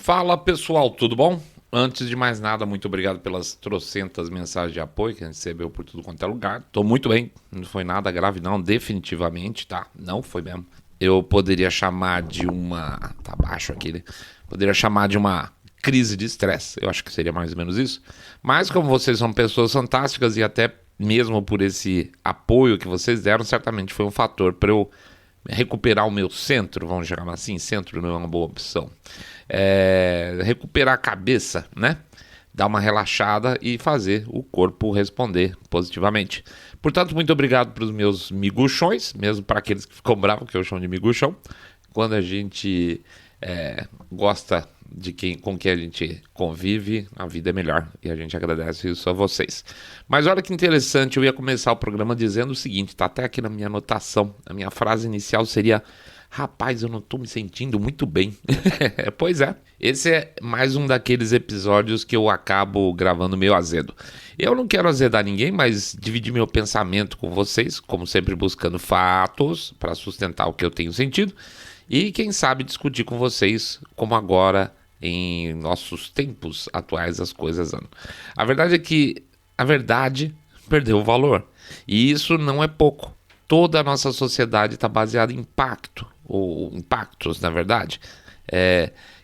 Fala pessoal, tudo bom? Antes de mais nada, muito obrigado pelas trocentas mensagens de apoio que a gente recebeu por tudo quanto é lugar. Tô muito bem, não foi nada grave não, definitivamente, tá? Não foi mesmo. Eu poderia chamar de uma... Tá baixo aqui, né? Poderia chamar de uma crise de estresse, eu acho que seria mais ou menos isso. Mas como vocês são pessoas fantásticas e até mesmo por esse apoio que vocês deram, certamente foi um fator para eu recuperar o meu centro, vamos chamar assim, centro não é uma boa opção. Recuperar a cabeça, né? Dar uma relaxada e fazer o corpo responder positivamente. Portanto, muito obrigado para os meus miguxões, mesmo para aqueles que ficam bravos que eu chamo de miguxão. Quando a gente gosta de com quem a gente convive, a vida é melhor e a gente agradece isso a vocês. Mas olha que interessante, eu ia começar o programa dizendo o seguinte, tá até aqui na minha anotação, a minha frase inicial seria: rapaz, eu não tô me sentindo muito bem. Pois é, esse é mais um daqueles episódios que eu acabo gravando meio azedo. Eu não quero azedar ninguém, mas dividir meu pensamento com vocês, como sempre buscando fatos para sustentar o que eu tenho sentido. E quem sabe discutir com vocês como agora em nossos tempos atuais as coisas andam. A verdade é que a verdade perdeu o valor. E isso não é pouco. Toda a nossa sociedade está baseada em impacto, ou impactos, na verdade,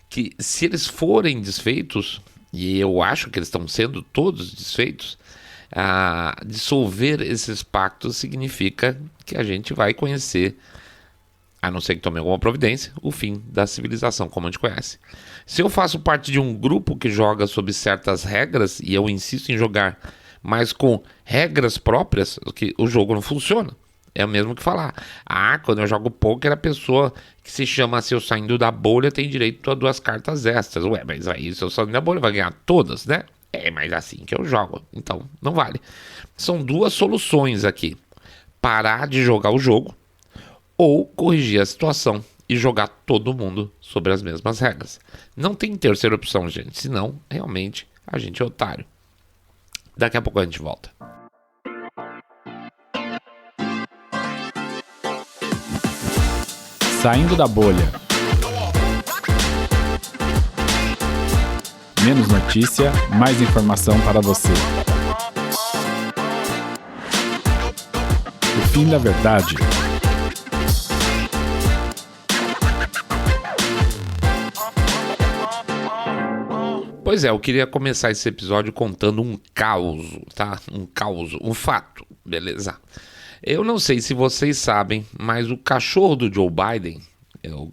que se eles forem desfeitos, e eu acho que eles estão sendo todos desfeitos, dissolver esses pactos significa que a gente vai conhecer, a não ser que tome alguma providência, o fim da civilização como a gente conhece. Se eu faço parte de um grupo que joga sob certas regras, e eu insisto em jogar, mas com regras próprias, que o jogo não funciona. É o mesmo que falar, quando eu jogo poker, a pessoa que se chama se eu saindo da bolha tem direito a 2 cartas extras. Ué, mas aí se eu saindo da bolha vai ganhar todas, né? Mas assim que eu jogo, então não vale. São 2 soluções aqui: parar de jogar o jogo ou corrigir a situação e jogar todo mundo sobre as mesmas regras. Não tem terceira opção, gente, senão realmente a gente é otário. Daqui a pouco a gente volta. Saindo da bolha. Menos notícia, mais informação para você. O fim da verdade. Pois é, eu queria começar esse episódio contando um caos, tá? Um fato, beleza? Eu não sei se vocês sabem, mas o cachorro do Joe Biden,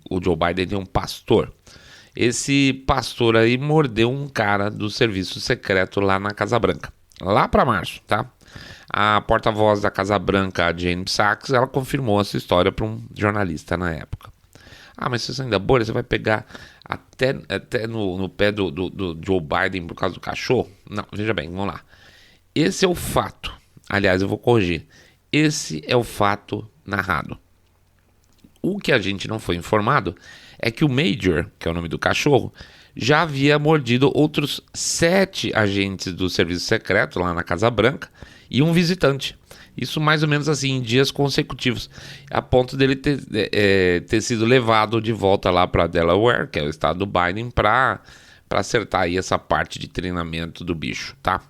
o Joe Biden tem um pastor. Esse pastor aí mordeu um cara do serviço secreto lá na Casa Branca, lá para março, tá? A porta-voz da Casa Branca, a Jen Psaki, ela confirmou essa história para um jornalista na época. Mas se você ainda bolha, você vai pegar até no pé do Joe Biden por causa do cachorro? Não, veja bem, vamos lá. Esse é o fato. Aliás, eu vou corrigir. Esse é o fato narrado. O que a gente não foi informado é que o Major, que é o nome do cachorro, já havia mordido outros 7 agentes do serviço secreto lá na Casa Branca e um visitante. Isso mais ou menos assim, em dias consecutivos, a ponto dele ter sido levado de volta lá para Delaware, que é o estado do Biden, para acertar aí essa parte de treinamento do bicho, tá?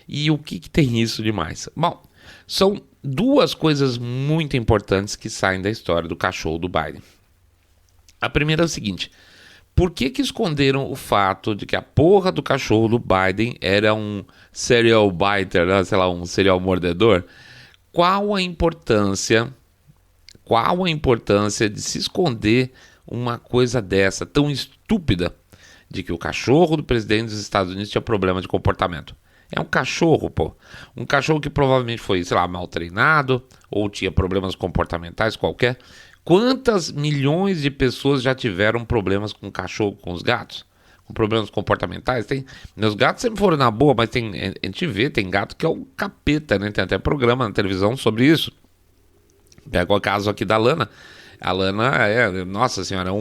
E o que tem isso demais? Bom, são 2 coisas muito importantes que saem da história do cachorro do Biden. A primeira é o seguinte: por que esconderam o fato de que a porra do cachorro do Biden era um serial biter, né? Sei lá, um serial mordedor? Qual a importância de se esconder uma coisa dessa, tão estúpida, de que o cachorro do presidente dos Estados Unidos tinha problema de comportamento? É um cachorro, pô. Um cachorro que provavelmente foi, sei lá, mal treinado ou tinha problemas comportamentais qualquer. Quantas milhões de pessoas já tiveram problemas com o cachorro, com os gatos? Com problemas comportamentais? Meus gatos sempre foram na boa, mas a gente vê, tem gato que é o capeta, né? Tem até programa na televisão sobre isso. Pega o caso aqui da Lana. A Lana nossa senhora,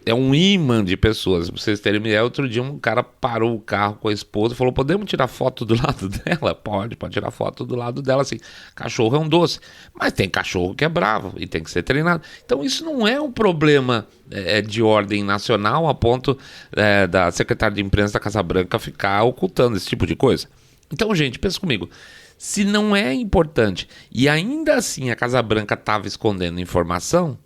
é um imã de pessoas. Pra vocês terem uma ideia, outro dia um cara parou o carro com a esposa e falou: podemos tirar foto do lado dela? Pode tirar foto do lado dela, assim. Cachorro é um doce. Mas tem cachorro que é bravo e tem que ser treinado. Então isso não é um problema de ordem nacional a ponto da secretária de imprensa da Casa Branca ficar ocultando esse tipo de coisa. Então, gente, pensa comigo. Se não é importante e ainda assim a Casa Branca estava escondendo informação,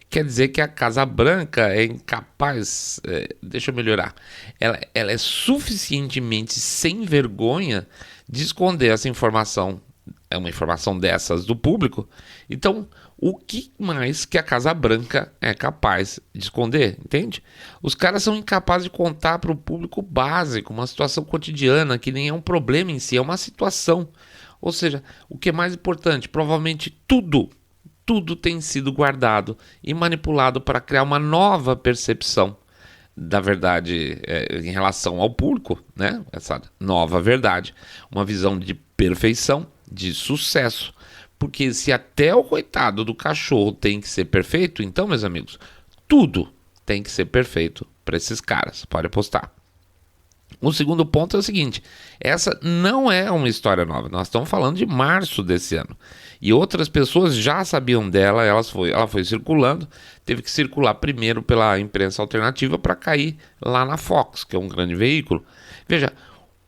quer dizer que a Casa Branca é incapaz, deixa eu melhorar, ela é suficientemente sem vergonha de esconder essa informação, uma informação dessas do público. Então, o que mais que a Casa Branca é capaz de esconder, entende? Os caras são incapazes de contar para o público básico uma situação cotidiana que nem é um problema em si, é uma situação. Ou seja, o que é mais importante, provavelmente tudo tem sido guardado e manipulado para criar uma nova percepção da verdade em relação ao público, né? Essa nova verdade, uma visão de perfeição, de sucesso. Porque se até o coitado do cachorro tem que ser perfeito, então, meus amigos, tudo tem que ser perfeito para esses caras, pode apostar. O segundo ponto é o seguinte: essa não é uma história nova, nós estamos falando de março desse ano. E outras pessoas já sabiam dela, ela foi circulando, teve que circular primeiro pela imprensa alternativa para cair lá na Fox, que é um grande veículo. Veja,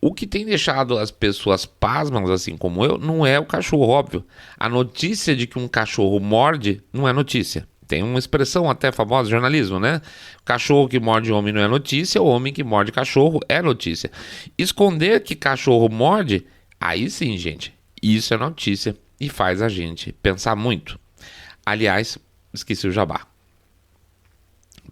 o que tem deixado as pessoas pasmas, assim como eu, não é o cachorro, óbvio. A notícia de que um cachorro morde não é notícia. Tem uma expressão até famosa, jornalismo, né? Cachorro que morde homem não é notícia, o homem que morde cachorro é notícia. Esconder que cachorro morde, aí sim, gente, isso é notícia e faz a gente pensar muito. Aliás, esqueci o jabá.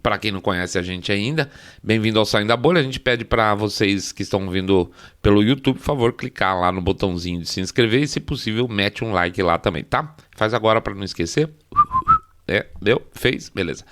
Para quem não conhece a gente ainda, bem-vindo ao Saindo da Bolha. A gente pede para vocês que estão vindo pelo YouTube, por favor, clicar lá no botãozinho de se inscrever e, se possível, mete um like lá também, tá? Faz agora para não esquecer. Deu? Fez? Beleza.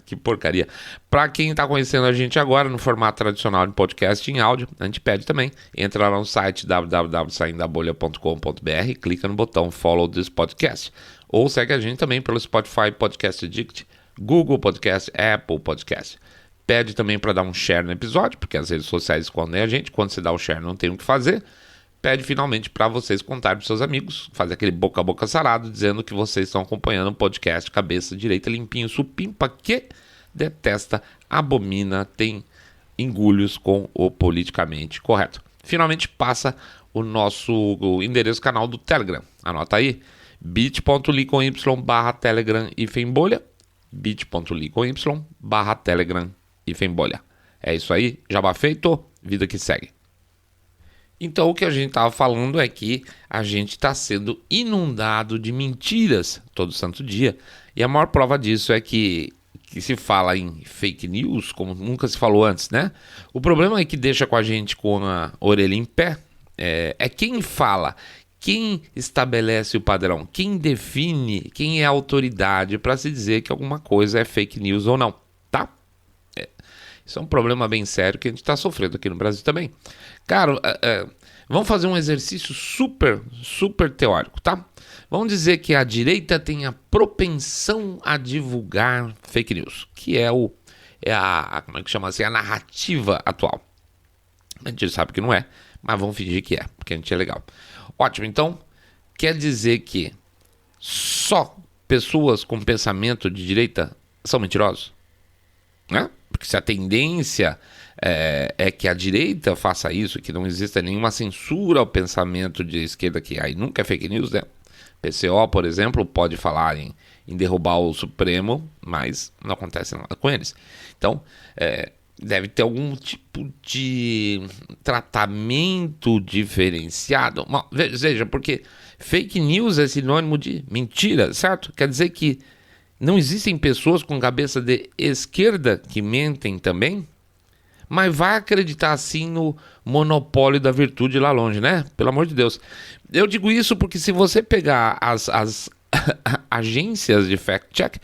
Que porcaria. Para quem está conhecendo a gente agora no formato tradicional de podcast em áudio, a gente pede também, entra lá no site www.saindabolha.com.br, clica no botão Follow this podcast, ou segue a gente também pelo Spotify Podcast Addict, Google Podcast, Apple Podcast. Pede também para dar um share no episódio, porque as redes sociais escondem a gente. Quando você dá o share não tem o que fazer. Pede finalmente para vocês contarem para seus amigos, fazer aquele boca a boca sarado, dizendo que vocês estão acompanhando o podcast Cabeça Direita Limpinho Supimpa, que detesta, abomina, tem engulhos com o politicamente correto. Finalmente passa o nosso endereço canal do Telegram. Anota aí, bit.ly/Telegram/bolha, bit.ly/Telegram/bolha. É isso aí, jabá feito, vida que segue. Então o que a gente estava falando é que a gente está sendo inundado de mentiras todo santo dia. E a maior prova disso é que se fala em fake news como nunca se falou antes, né? O problema é que deixa com a gente com a orelha em pé é quem fala, quem estabelece o padrão, quem define, quem é a autoridade para se dizer que alguma coisa é fake news ou não, tá? Isso é um problema bem sério que a gente está sofrendo aqui no Brasil também. Cara, vamos fazer um exercício super teórico, tá? Vamos dizer que a direita tem a propensão a divulgar fake news, que como é que chama assim, a narrativa atual. A gente sabe que não é, mas vamos fingir que é, porque a gente é legal. Ótimo, então, quer dizer que só pessoas com pensamento de direita são mentirosos? Né? Porque se a tendência é que a direita faça isso, que não exista nenhuma censura ao pensamento de esquerda, que aí nunca é fake news, né? PCO, por exemplo, pode falar em derrubar o Supremo, mas não acontece nada com eles. Então, deve ter algum tipo de tratamento diferenciado. Veja, porque fake news é sinônimo de mentira, certo? Quer dizer que não existem pessoas com cabeça de esquerda que mentem também? Mas vai acreditar assim no monopólio da virtude lá longe, né? Pelo amor de Deus. Eu digo isso porque se você pegar as agências de fact-check,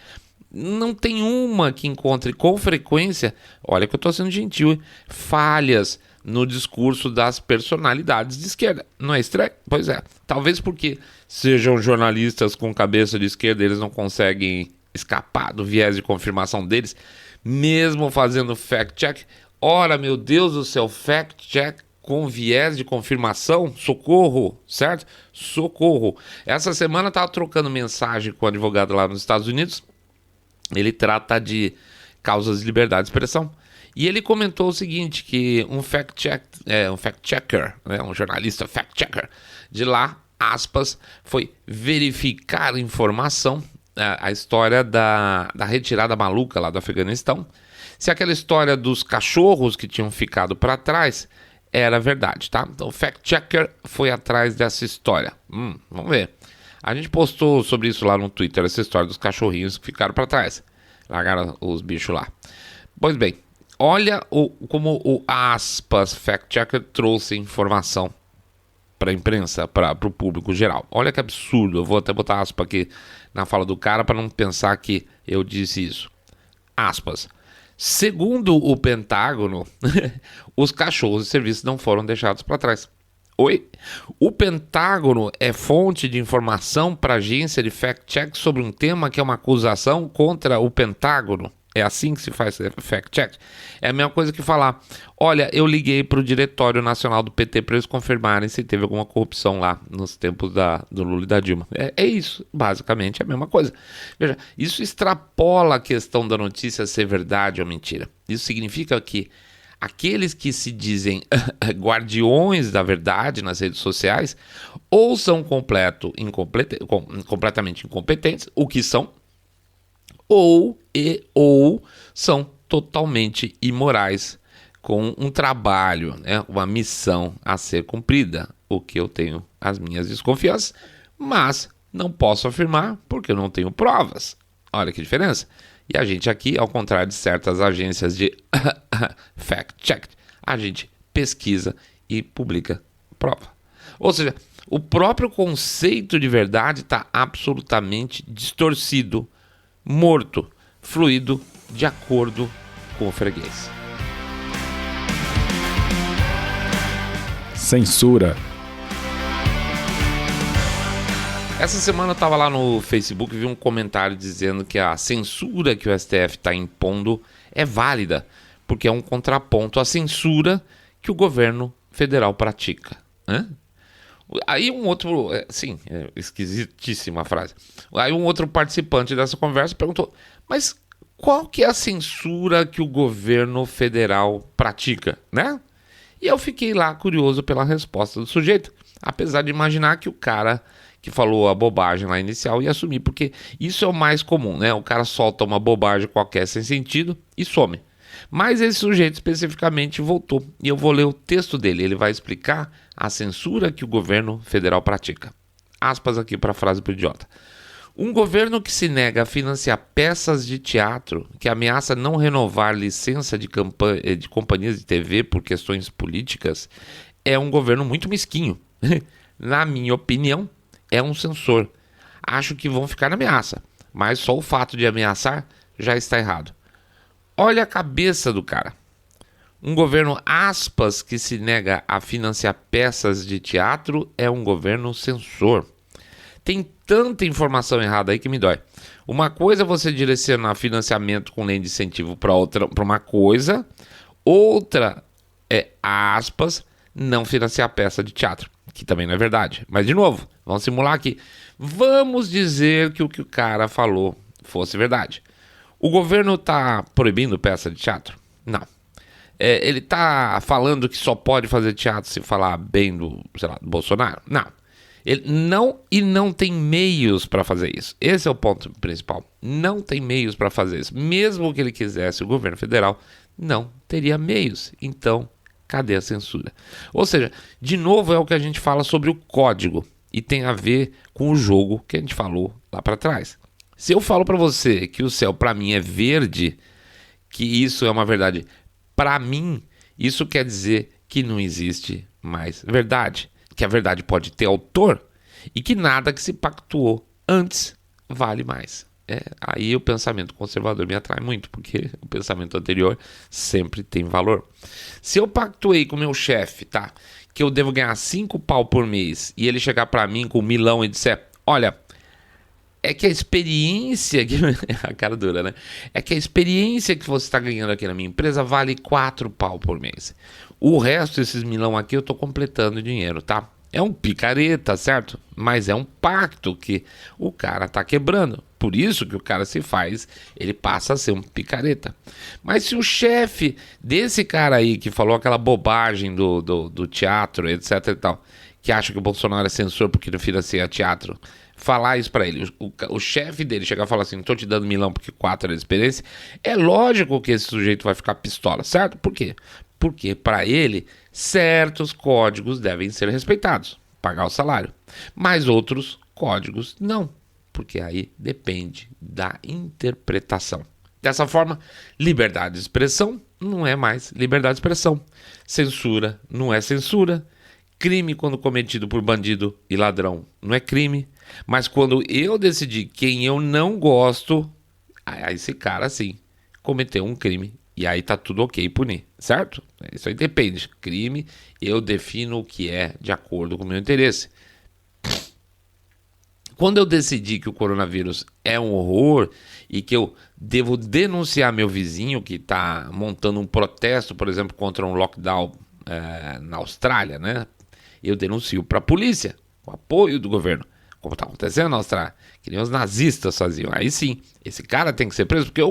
não tem uma que encontre com frequência, olha que eu estou sendo gentil, falhas no discurso das personalidades de esquerda. Não é estranho? Pois é. Talvez porque sejam jornalistas com cabeça de esquerda, eles não conseguem escapar do viés de confirmação deles, mesmo fazendo fact-check. Ora, meu Deus do céu, fact-check com viés de confirmação? Socorro, certo? Socorro. Essa semana eu estava trocando mensagem com um advogado lá nos Estados Unidos. Ele trata de causas de liberdade de expressão. E ele comentou o seguinte, que um fact-checker, né, um jornalista fact-checker de lá, aspas, foi verificar informação, a história da retirada maluca lá do Afeganistão, se aquela história dos cachorros que tinham ficado para trás era verdade, tá? Então o fact-checker foi atrás dessa história. Vamos ver. A gente postou sobre isso lá no Twitter, essa história dos cachorrinhos que ficaram para trás. Largaram os bichos lá. Pois bem, olha como o aspas fact-checker trouxe informação para a imprensa, para o público geral. Olha que absurdo. Eu vou até botar aspas aqui na fala do cara para não pensar que eu disse isso. Aspas. Segundo o Pentágono, os cachorros de serviço não foram deixados para trás. Oi? O Pentágono é fonte de informação para a agência de fact-check sobre um tema que é uma acusação contra o Pentágono? É assim que se faz fact-check? É a mesma coisa que falar, olha, eu liguei para o Diretório Nacional do PT para eles confirmarem se teve alguma corrupção lá nos tempos do Lula e da Dilma. É isso, basicamente é a mesma coisa. Veja, isso extrapola a questão da notícia ser verdade ou mentira. Isso significa que aqueles que se dizem guardiões da verdade nas redes sociais ou são completamente incompetentes, o que são, ou são totalmente imorais, com um trabalho, né, uma missão a ser cumprida, o que eu tenho as minhas desconfianças, mas não posso afirmar porque eu não tenho provas. Olha que diferença. E a gente aqui, ao contrário de certas agências de fact-check, a gente pesquisa e publica prova. Ou seja, o próprio conceito de verdade está absolutamente distorcido, morto, fluido de acordo com o freguês. Censura. Essa semana eu estava lá no Facebook e vi um comentário dizendo que a censura que o STF está impondo é válida, porque é um contraponto à censura que o governo federal pratica. Aí um outro, esquisitíssima frase. Aí um outro participante dessa conversa perguntou, mas qual que é a censura que o governo federal pratica, né? E eu fiquei lá curioso pela resposta do sujeito, apesar de imaginar que o cara que falou a bobagem lá inicial ia assumir, porque isso é o mais comum, né? O cara solta uma bobagem qualquer sem sentido e some. Mas esse sujeito especificamente voltou, e eu vou ler o texto dele, ele vai explicar a censura que o governo federal pratica. Aspas aqui para a frase pro idiota. Um governo que se nega a financiar peças de teatro, que ameaça não renovar licença de companhias de TV por questões políticas, é um governo muito mesquinho. Na minha opinião, é um censor. Acho que vão ficar na ameaça, mas só o fato de ameaçar já está errado. Olha a cabeça do cara. Um governo, aspas, que se nega a financiar peças de teatro é um governo censor. Tem tanta informação errada aí que me dói. Uma coisa é você direcionar financiamento com lei de incentivo para uma coisa, outra é, aspas, não financiar peça de teatro, que também não é verdade. Mas, de novo, vamos simular aqui. Vamos dizer que o que o cara falou fosse verdade. O governo está proibindo peça de teatro? Não. Ele está falando que só pode fazer teatro se falar bem do Bolsonaro? Não. Ele não tem meios para fazer isso. Esse é o ponto principal. Não tem meios para fazer isso. Mesmo que ele quisesse, o governo federal não teria meios. Então, cadê a censura? Ou seja, de novo é o que a gente fala sobre o código e tem a ver com o jogo que a gente falou lá para trás. Se eu falo para você que o céu para mim é verde, que isso é uma verdade para mim, isso quer dizer que não existe mais verdade, que a verdade pode ter autor e que nada que se pactuou antes vale mais. Aí o pensamento conservador me atrai muito, porque o pensamento anterior sempre tem valor. Se eu pactuei com o meu chefe, tá, que eu devo ganhar 5 pau por mês e ele chegar para mim com 1 milhão e disser, olha, é que a experiência, a cara dura, né? É que a experiência que você está ganhando aqui na minha empresa vale 4 pau por mês. O resto, esses milão aqui, eu tô completando dinheiro, tá? É um picareta, certo? Mas é um pacto que o cara tá quebrando. Por isso que o cara se faz, ele passa a ser um picareta. Mas se o chefe desse cara aí que falou aquela bobagem do teatro, etc e tal, que acha que o Bolsonaro é censor porque não financia teatro, falar isso pra ele, o chefe dele chegar e falar assim, tô te dando milão porque 4 é de experiência, é lógico que esse sujeito vai ficar pistola, certo? Por quê? Porque para ele, certos códigos devem ser respeitados, pagar o salário, mas outros códigos não, porque aí depende da interpretação. Dessa forma, liberdade de expressão não é mais liberdade de expressão, censura não é censura, crime quando cometido por bandido e ladrão não é crime, mas quando eu decidi quem eu não gosto, aí esse cara sim cometeu um crime. E aí tá tudo ok punir, certo? Isso aí depende. Crime, eu defino o que é de acordo com o meu interesse. Quando eu decidi que o coronavírus é um horror e que eu devo denunciar meu vizinho que está montando um protesto, por exemplo, contra um lockdown na Austrália, né? Eu denuncio para a polícia, com apoio do governo. Como está acontecendo na Austrália, que nem os nazistas faziam. Aí sim, esse cara tem que ser preso, porque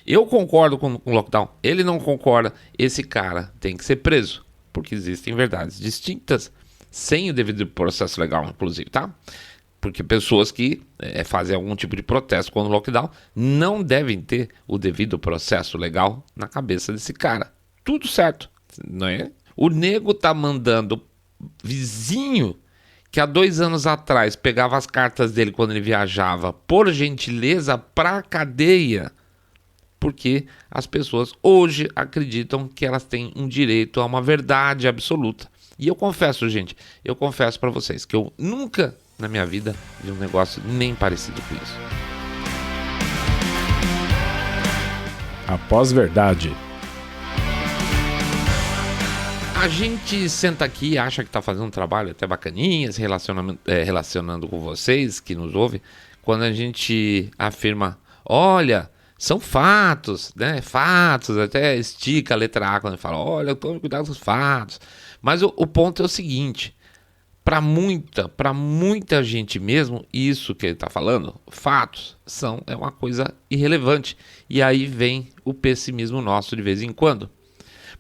eu concordo com o lockdown, ele não concorda, esse cara tem que ser preso, porque existem verdades distintas, sem o devido processo legal, inclusive, tá? Porque pessoas que fazem algum tipo de protesto contra o lockdown não devem ter o devido processo legal na cabeça desse cara. Tudo certo, não é? O nego tá mandando vizinho que há 2 anos atrás pegava as cartas dele quando ele viajava, por gentileza, pra cadeia, porque as pessoas hoje acreditam que elas têm um direito a uma verdade absoluta. E eu confesso, gente, pra vocês que eu nunca na minha vida vi um negócio nem parecido com isso. A pós-verdade. A gente senta aqui e acha que está fazendo um trabalho até bacaninha, se relacionando com vocês que nos ouvem, quando a gente afirma, olha, são fatos, né? Fatos, até estica a letra A quando fala, olha, tome cuidado com os fatos. Mas o ponto é o seguinte, para muita gente mesmo, isso que ele está falando, fatos, é uma coisa irrelevante. E aí vem o pessimismo nosso de vez em quando.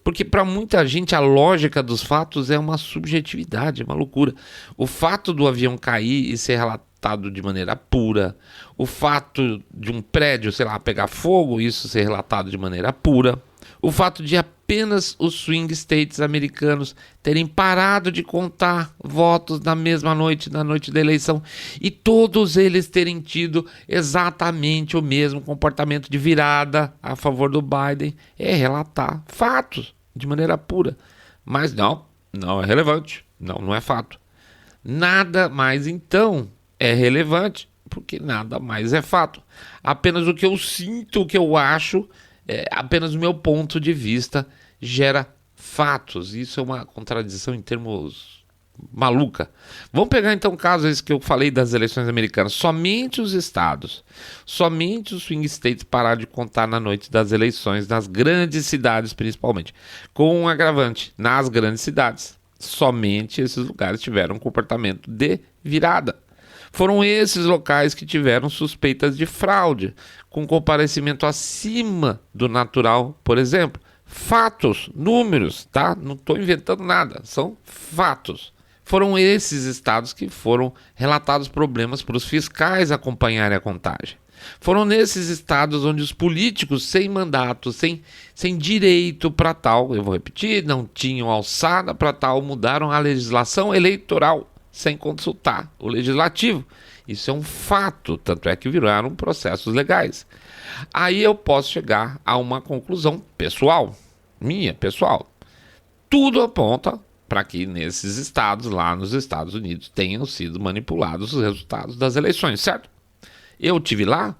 Porque para muita gente a lógica dos fatos é uma subjetividade, é uma loucura. O fato do avião cair e ser relatado de maneira pura, o fato de um prédio, sei lá, pegar fogo, isso ser relatado de maneira pura, o fato de apenas os swing states americanos terem parado de contar votos na mesma noite, na noite da eleição, e todos eles terem tido exatamente o mesmo comportamento de virada a favor do Biden, é relatar fatos de maneira pura. Mas não é relevante, não é fato. Nada mais então é relevante, porque nada mais é fato. Apenas o que eu sinto, o que eu acho, apenas o meu ponto de vista gera fatos. Isso é uma contradição em termos maluca. Vamos pegar então o caso esse que eu falei das eleições americanas. Somente os estados, somente os swing states pararam de contar na noite das eleições, nas grandes cidades principalmente, com um agravante, nas grandes cidades. Somente esses lugares tiveram um comportamento de virada. Foram esses locais que tiveram suspeitas de fraude, com comparecimento acima do natural, por exemplo. Fatos, números, tá? Não estou inventando nada, são fatos. Foram esses estados que foram relatados problemas para os fiscais acompanharem a contagem. Foram nesses estados onde os políticos sem mandato, sem direito para tal, eu vou repetir, não tinham alçada para tal, mudaram a legislação eleitoral sem consultar o legislativo. Isso é um fato, tanto é que viraram processos legais. Aí eu posso chegar a uma conclusão pessoal, minha pessoal. Tudo aponta para que nesses estados, lá nos Estados Unidos, tenham sido manipulados os resultados das eleições, certo? Eu estive lá?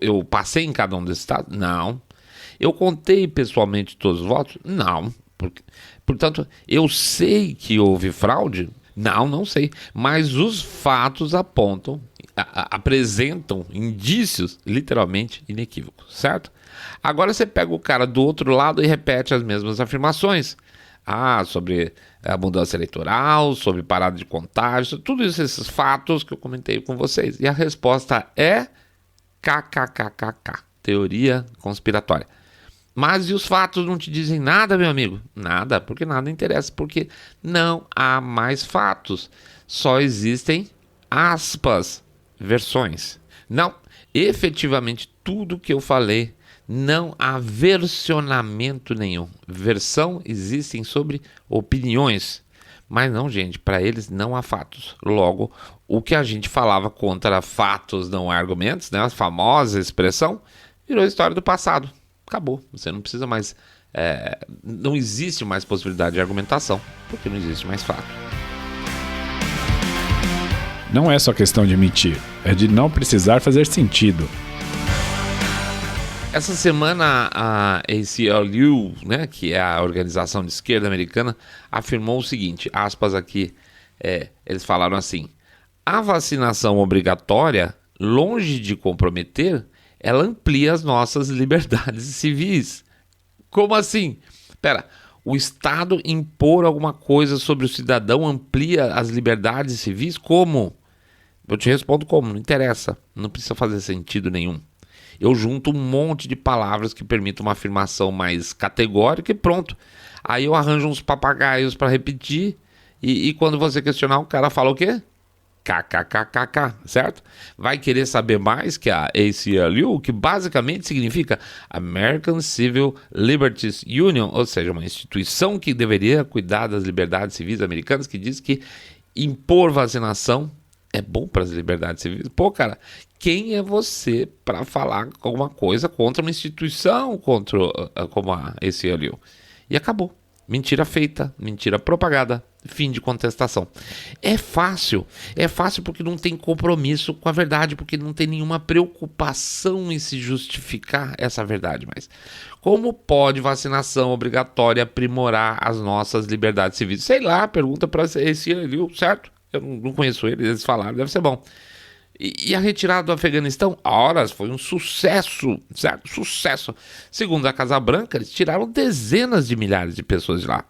Eu passei em cada um desses estados? Não. Eu contei pessoalmente todos os votos? Não. Portanto, eu sei que houve fraude? Não sei. Mas os fatos apontam apresentam indícios literalmente inequívocos, certo? Agora você pega o cara do outro lado e repete as mesmas afirmações. Sobre a mudança eleitoral, sobre parada de contágio, tudo isso, esses fatos que eu comentei com vocês. E a resposta é kkkk, teoria conspiratória. Mas e os fatos não te dizem nada, meu amigo? Nada, porque nada interessa, porque não há mais fatos. Só existem aspas, versões. Não, efetivamente tudo que eu falei, não há versionamento nenhum. Versão existem sobre opiniões. Mas não, gente, para eles não há fatos. Logo, o que a gente falava contra fatos, não argumentos, né, a famosa expressão, virou história do passado. Acabou. Você não precisa mais... não existe mais possibilidade de argumentação, porque não existe mais fato. Não é só questão de mentir, é de não precisar fazer sentido. Essa semana a ACLU, né, que é a organização de esquerda americana, afirmou o seguinte, aspas aqui, eles falaram assim: a vacinação obrigatória, longe de comprometer, ela amplia as nossas liberdades civis. Como assim? O Estado impor alguma coisa sobre o cidadão amplia as liberdades civis? Como? Eu te respondo como, não interessa, não precisa fazer sentido nenhum. Eu junto um monte de palavras que permitam uma afirmação mais categórica e pronto. Aí eu arranjo uns papagaios para repetir e quando você questionar, o cara fala o quê? KKKKK, certo? Vai querer saber mais que a ACLU, que basicamente significa American Civil Liberties Union, ou seja, uma instituição que deveria cuidar das liberdades civis americanas, que diz que impor vacinação é bom para as liberdades civis. Pô, cara, quem é você para falar alguma coisa contra uma instituição como a ACLU? E acabou. Mentira feita, mentira propagada, fim de contestação. É fácil porque não tem compromisso com a verdade, porque não tem nenhuma preocupação em se justificar essa verdade. Mas como pode vacinação obrigatória aprimorar as nossas liberdades civis? Sei lá, pergunta para esse ali, certo? Eu não conheço eles falaram, deve ser bom. E a retirada do Afeganistão, horas, foi um sucesso, certo? Sucesso. Segundo a Casa Branca, eles tiraram dezenas de milhares de pessoas de lá.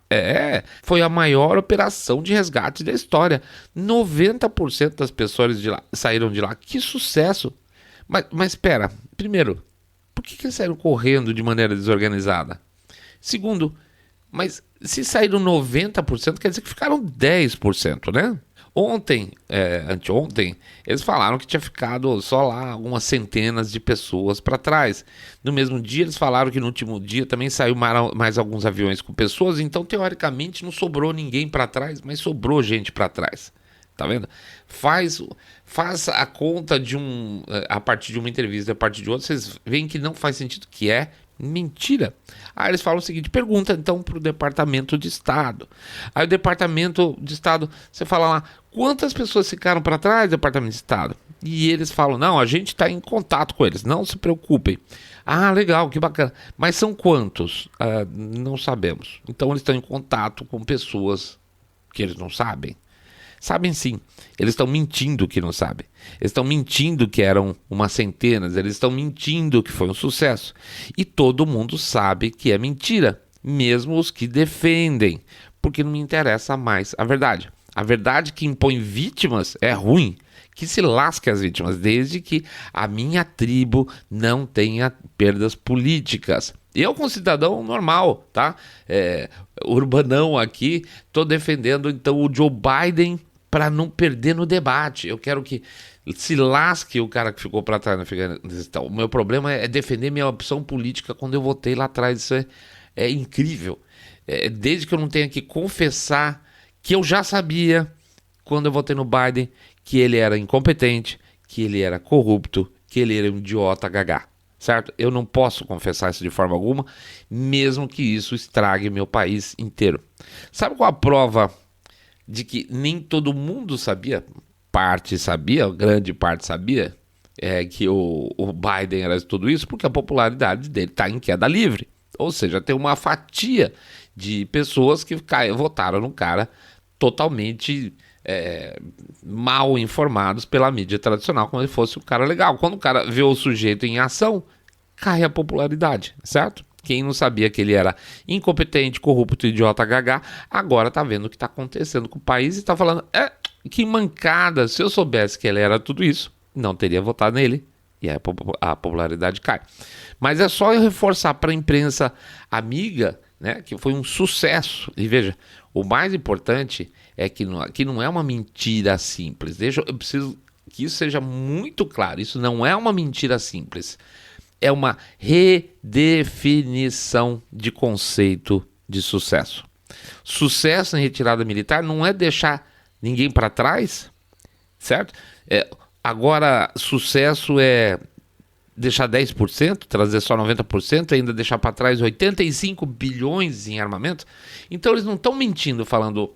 Foi a maior operação de resgate da história. 90% das pessoas de lá saíram de lá. Que sucesso! Mas espera, primeiro, por que eles saíram correndo de maneira desorganizada? Segundo, mas se saíram 90%, quer dizer que ficaram 10%, né? Anteontem, eles falaram que tinha ficado só lá algumas centenas de pessoas para trás. No mesmo dia, eles falaram que no último dia também saiu mais alguns aviões com pessoas, então, teoricamente, não sobrou ninguém para trás, mas sobrou gente para trás. Tá vendo? Faz a conta a partir de uma entrevista, a partir de outra, vocês veem que não faz sentido, que é mentira. Aí eles falam o seguinte, pergunta então para o Departamento de Estado. Aí o Departamento de Estado, você fala lá, quantas pessoas ficaram para trás, Departamento de Estado? E eles falam, não, a gente está em contato com eles, não se preocupem. Ah, legal, que bacana. Mas são quantos? Não sabemos. Então eles estão em contato com pessoas que eles não sabem. Sabem sim, eles estão mentindo que não sabem. Eles estão mentindo que eram umas centenas, eles estão mentindo que foi um sucesso. E todo mundo sabe que é mentira, mesmo os que defendem, porque não me interessa mais a verdade. A verdade que impõe vítimas é ruim, que se lasque as vítimas, desde que a minha tribo não tenha perdas políticas. Eu, como cidadão normal, tá? Urbanão aqui, tô defendendo então o Joe Biden para não perder no debate. Eu quero que se lasque o cara que ficou para trás no Afeganistão. O meu problema é defender minha opção política quando eu votei lá atrás. Isso é incrível. Desde que eu não tenha que confessar que eu já sabia, quando eu votei no Biden, que ele era incompetente, que ele era corrupto, que ele era um idiota gaga. Certo? Eu não posso confessar isso de forma alguma, mesmo que isso estrague meu país inteiro. Sabe qual a prova de que nem todo mundo sabia? Parte sabia, grande parte sabia, que o Biden era tudo isso, porque a popularidade dele está em queda livre. Ou seja, tem uma fatia de pessoas que votaram no cara totalmente mal informados pela mídia tradicional, como se fosse o cara legal. Quando o cara vê o sujeito em ação, cai a popularidade, certo? Quem não sabia que ele era incompetente, corrupto, idiota, gaga, agora tá vendo o que tá acontecendo com o país e tá falando, que mancada, se eu soubesse que ele era tudo isso, não teria votado nele. E aí a popularidade cai. Mas é só eu reforçar para a imprensa amiga, né, que foi um sucesso. E veja, o mais importante é que não é uma mentira simples. Eu preciso que isso seja muito claro. Isso não é uma mentira simples. É uma redefinição de conceito de sucesso. Sucesso em retirada militar não é deixar ninguém para trás, certo? Agora, sucesso é deixar 10%, trazer só 90%, ainda deixar para trás 85 bilhões em armamento. Então eles não estão mentindo falando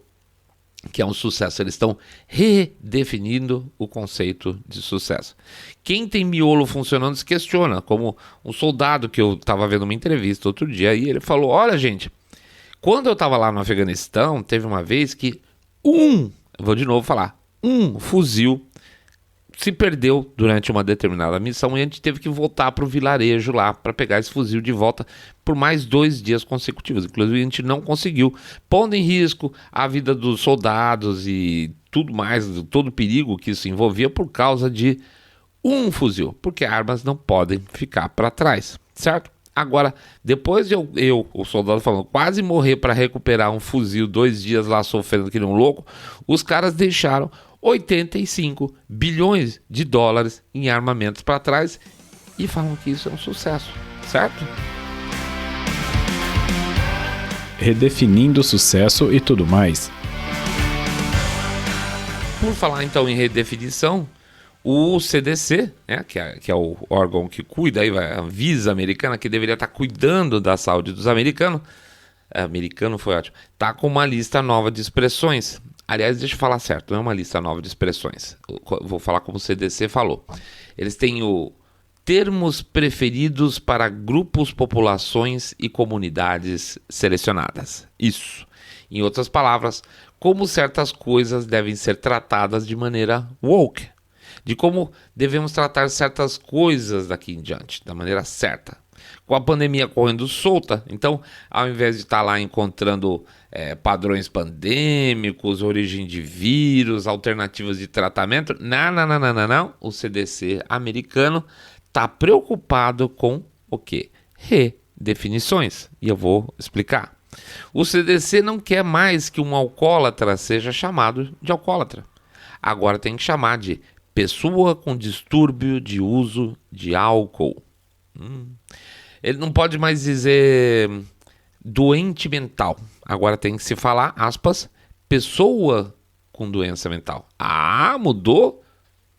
que é um sucesso, eles estão redefinindo o conceito de sucesso. Quem tem miolo funcionando se questiona, como um soldado que eu estava vendo uma entrevista outro dia, e ele falou, olha gente, quando eu estava lá no Afeganistão, teve uma vez que vou de novo falar, um fuzil se perdeu durante uma determinada missão e a gente teve que voltar para o vilarejo lá para pegar esse fuzil de volta por mais 2 dias consecutivos. Inclusive a gente não conseguiu, pondo em risco a vida dos soldados e tudo mais, todo o perigo que isso envolvia por causa de um fuzil, porque armas não podem ficar para trás, certo? Agora, depois de eu, o soldado falando, quase morrer para recuperar um fuzil, 2 dias lá sofrendo que nem um louco, os caras deixaram 85 bilhões de dólares em armamentos para trás e falam que isso é um sucesso, certo? Redefinindo o sucesso e tudo mais. Por falar então em redefinição, o CDC, né, que é o órgão que cuida, aí vai, a Anvisa americana, que deveria estar cuidando da saúde dos americanos, americano foi ótimo, está com uma lista nova de expressões. Aliás, deixa eu falar certo, não é uma lista nova de expressões. Vou falar como o CDC falou. Eles têm termos preferidos para grupos, populações e comunidades selecionadas. Isso. Em outras palavras, como certas coisas devem ser tratadas de maneira woke. De como devemos tratar certas coisas daqui em diante, da maneira certa. Com a pandemia correndo solta, então, ao invés de estar lá encontrando padrões pandêmicos, origem de vírus, alternativas de tratamento, não. O CDC americano está preocupado com o quê? Redefinições. E eu vou explicar. O CDC não quer mais que um alcoólatra seja chamado de alcoólatra. Agora tem que chamar de pessoa com distúrbio de uso de álcool. Ele não pode mais dizer doente mental. Agora tem que se falar, aspas, pessoa com doença mental. Mudou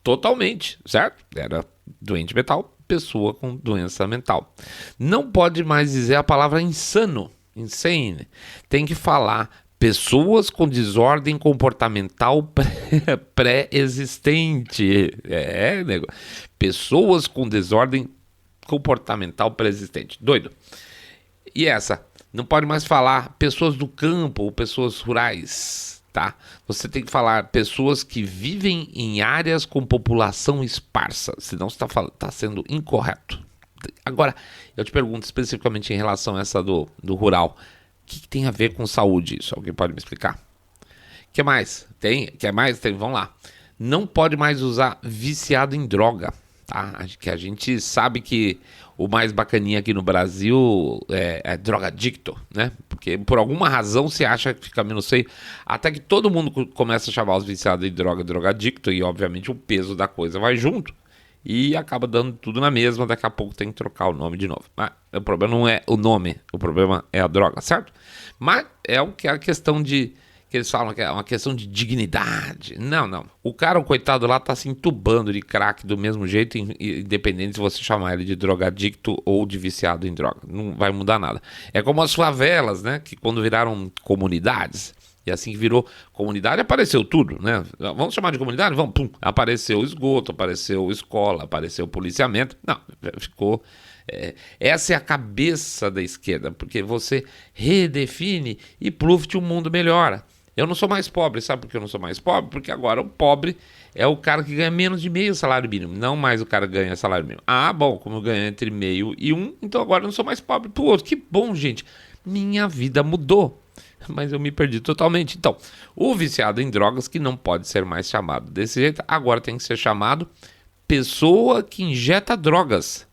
totalmente, certo? Era doente mental, pessoa com doença mental. Não pode mais dizer a palavra insano, insane. Tem que falar pessoas com desordem comportamental pré-existente. Nego. Pessoas com desordem comportamental pré-existente. Doido. E essa? Não pode mais falar pessoas do campo ou pessoas rurais, tá? Você tem que falar pessoas que vivem em áreas com população esparsa, senão você está sendo incorreto. Agora, eu te pergunto especificamente em relação a essa do rural. O que tem a ver com saúde isso? Alguém pode me explicar? O que mais? Quer mais? Vamos lá. Não pode mais usar viciado em droga, tá? Que a gente sabe que o mais bacaninha aqui no Brasil é drogadicto, né? Porque por alguma razão se acha que fica menos feio, até que todo mundo começa a chamar os viciados de drogadicto e obviamente o peso da coisa vai junto e acaba dando tudo na mesma, daqui a pouco tem que trocar o nome de novo. Mas o problema não é o nome, o problema é a droga, certo? Mas é o que é a questão de que eles falam que é uma questão de dignidade. Não. O cara, o coitado lá, tá se entubando de crack do mesmo jeito, independente se você chamar ele de drogadicto ou de viciado em droga. Não vai mudar nada. É como as favelas, né? Que quando viraram comunidades, e assim que virou comunidade, apareceu tudo, né? Vamos chamar de comunidade? Vamos, pum. Apareceu esgoto, apareceu escola, apareceu policiamento. Não, ficou... essa é a cabeça da esquerda, porque você redefine e pluft um mundo melhor. Eu não sou mais pobre, sabe por que eu não sou mais pobre? Porque agora o pobre é o cara que ganha menos de meio salário mínimo, não mais o cara que ganha salário mínimo. Ah, bom, como eu ganho entre meio e um, então agora eu não sou mais pobre pro outro. Que bom, gente. Minha vida mudou, mas eu me perdi totalmente. Então, o viciado em drogas, que não pode ser mais chamado desse jeito, agora tem que ser chamado pessoa que injeta drogas.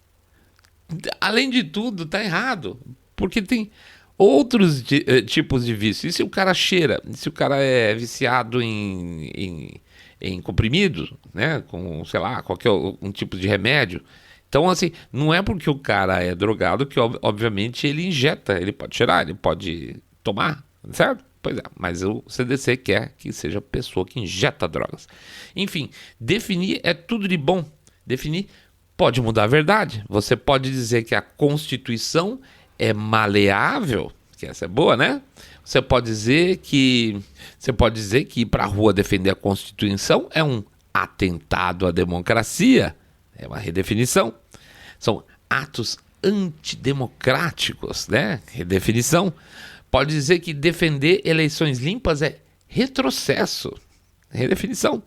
Além de tudo, tá errado, porque tem outros tipos de vício. E se o cara cheira? E se o cara é viciado em comprimido, né? Com, sei lá, qualquer um tipo de remédio. Então, assim, não é porque o cara é drogado que, obviamente, ele injeta. Ele pode cheirar, ele pode tomar, certo? Pois é, mas o CDC quer que seja pessoa que injeta drogas. Enfim, definir é tudo de bom. Definir pode mudar a verdade. Você pode dizer que a Constituição é maleável, que essa é boa, né? Você pode dizer que ir para a rua defender a Constituição é um atentado à democracia, é uma redefinição. São atos antidemocráticos, né? Redefinição. Pode dizer que defender eleições limpas é retrocesso, redefinição.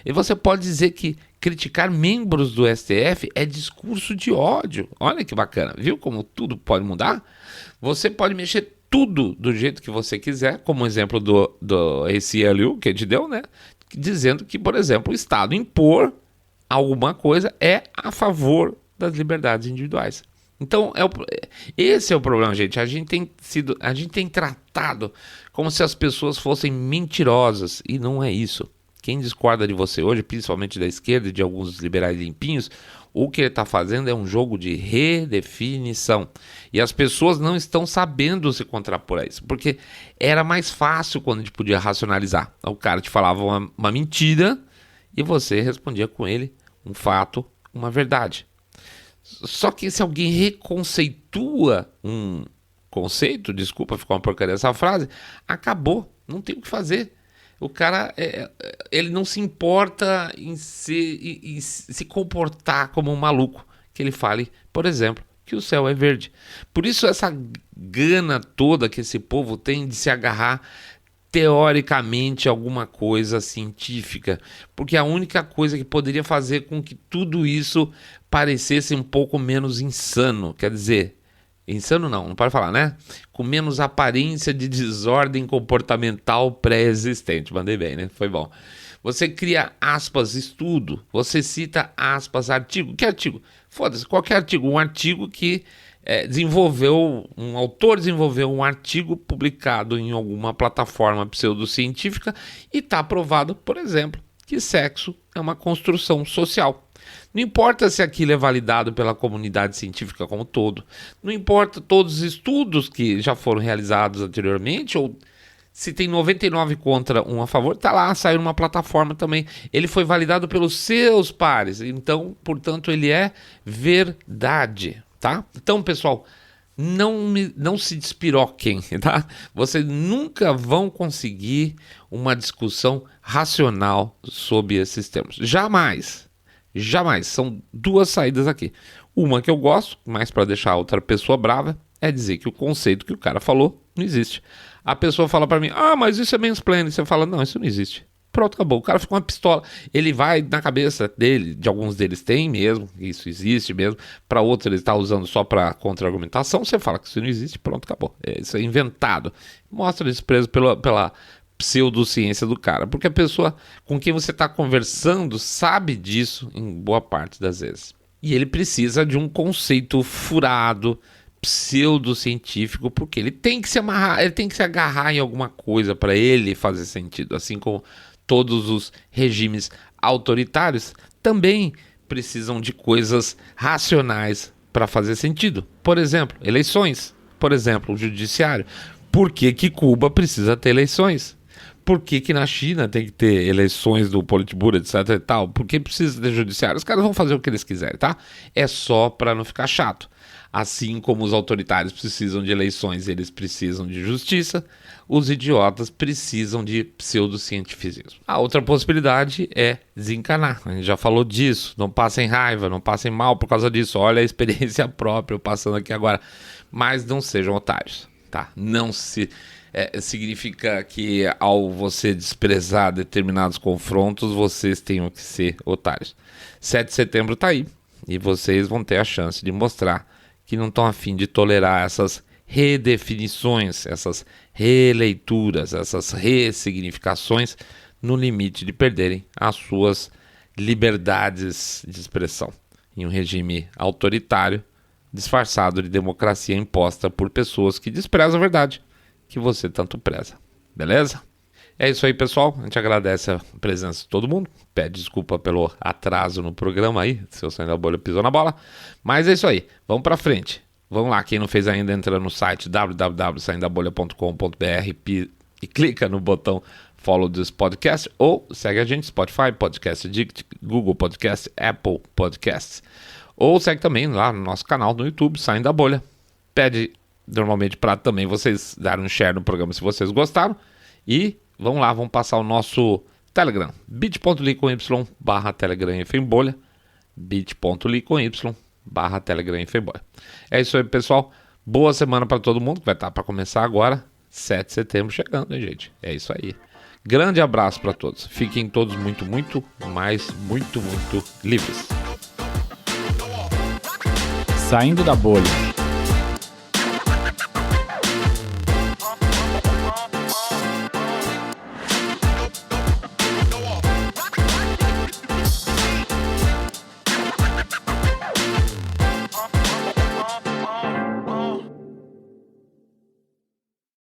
E você pode dizer que criticar membros do STF é discurso de ódio. Olha que bacana, viu como tudo pode mudar? Você pode mexer tudo do jeito que você quiser, como o exemplo do ACLU que a gente deu, né? Dizendo que, por exemplo, o Estado impor alguma coisa é a favor das liberdades individuais. Então, esse é o problema, gente. A gente tem tratado como se as pessoas fossem mentirosas, e não é isso. Quem discorda de você hoje, principalmente da esquerda e de alguns liberais limpinhos, o que ele está fazendo é um jogo de redefinição. E as pessoas não estão sabendo se contrapor a isso, porque era mais fácil quando a gente podia racionalizar. O cara te falava uma mentira e você respondia com ele um fato, uma verdade. Só que se alguém reconceitua um conceito, desculpa, ficou uma porcaria essa frase, acabou, não tem o que fazer. O cara, ele não se importa em se comportar como um maluco, que ele fale, por exemplo, que o céu é verde. Por isso essa gana toda que esse povo tem de se agarrar teoricamente alguma coisa científica, porque a única coisa que poderia fazer com que tudo isso parecesse um pouco menos insano, quer dizer, insano não pode falar, né? Com menos aparência de desordem comportamental pré-existente. Mandei bem, né? Foi bom. Você cria aspas, estudo, você cita aspas, artigo. Que artigo? Foda-se, qualquer artigo. Um artigo que um autor desenvolveu um artigo publicado em alguma plataforma pseudocientífica e está aprovado, por exemplo, que sexo é uma construção social. Não importa se aquilo é validado pela comunidade científica como um todo, não importa todos os estudos que já foram realizados anteriormente, ou se tem 99 contra 1 a favor, tá lá, saiu numa plataforma também. Ele foi validado pelos seus pares, então, portanto, ele é verdade. Tá? Então, pessoal, não se despiroquem, tá? Vocês nunca vão conseguir uma discussão racional sobre esses termos. Jamais. Jamais. São duas saídas aqui. Uma que eu gosto, mais para deixar a outra pessoa brava, é dizer que o conceito que o cara falou não existe. A pessoa fala para mim, mas isso é mansplaining. Você fala, não, isso não existe. Pronto, acabou. O cara fica uma pistola. Ele vai na cabeça dele, de alguns deles tem mesmo, isso existe mesmo. Para outros ele está usando só para contra-argumentação. Você fala que isso não existe, pronto, acabou. Isso é inventado. Mostra desprezo pela pseudociência do cara. Porque a pessoa com quem você está conversando sabe disso em boa parte das vezes. E ele precisa de um conceito furado, pseudocientífico, porque ele tem que se amarrar, ele tem que se agarrar em alguma coisa para ele fazer sentido, assim como todos os regimes autoritários também precisam de coisas racionais para fazer sentido. Por exemplo, eleições. Por exemplo, o judiciário. Por que Cuba precisa ter eleições? Por que na China tem que ter eleições do Politburo, etc e tal? Por que precisa ter judiciário? Os caras vão fazer o que eles quiserem, tá? É só para não ficar chato. Assim como os autoritários precisam de eleições, eles precisam de justiça, os idiotas precisam de pseudocientificismo. A outra possibilidade é desencanar. A gente já falou disso. Não passem raiva, não passem mal por causa disso. Olha a experiência própria eu passando aqui agora. Mas não sejam otários. tá? Não se... significa que ao você desprezar determinados confrontos, vocês tenham que ser otários. 7 de setembro tá aí, e vocês vão ter a chance de mostrar que não estão a fim de tolerar essas redefinições, essas releituras, essas ressignificações, no limite de perderem as suas liberdades de expressão em um regime autoritário, disfarçado de democracia imposta por pessoas que desprezam a verdade que você tanto preza. Beleza? É isso aí, pessoal. A gente agradece a presença de todo mundo. Pede desculpa pelo atraso no programa aí, se eu Saindo da Bolha pisou na bola. Mas é isso aí. Vamos pra frente. Vamos lá, quem não fez ainda, entra no site www.saindabolha.com.br e clica no botão follow this podcast, ou segue a gente Spotify, Podcast Addict, Google Podcast, Apple Podcasts, ou segue também lá no nosso canal no YouTube, Saindo da Bolha. Pede normalmente para também vocês darem um share no programa se vocês gostaram, e vamos lá, vamos passar o nosso Telegram, bit.ly/Telegram/Bolha, bit.ly/Telegram/Bolha. É isso aí, pessoal. Boa semana para todo mundo, que vai estar para começar agora, 7 de setembro chegando, hein, gente? É isso aí. Grande abraço para todos. Fiquem todos muito livres. Saindo da Bolha.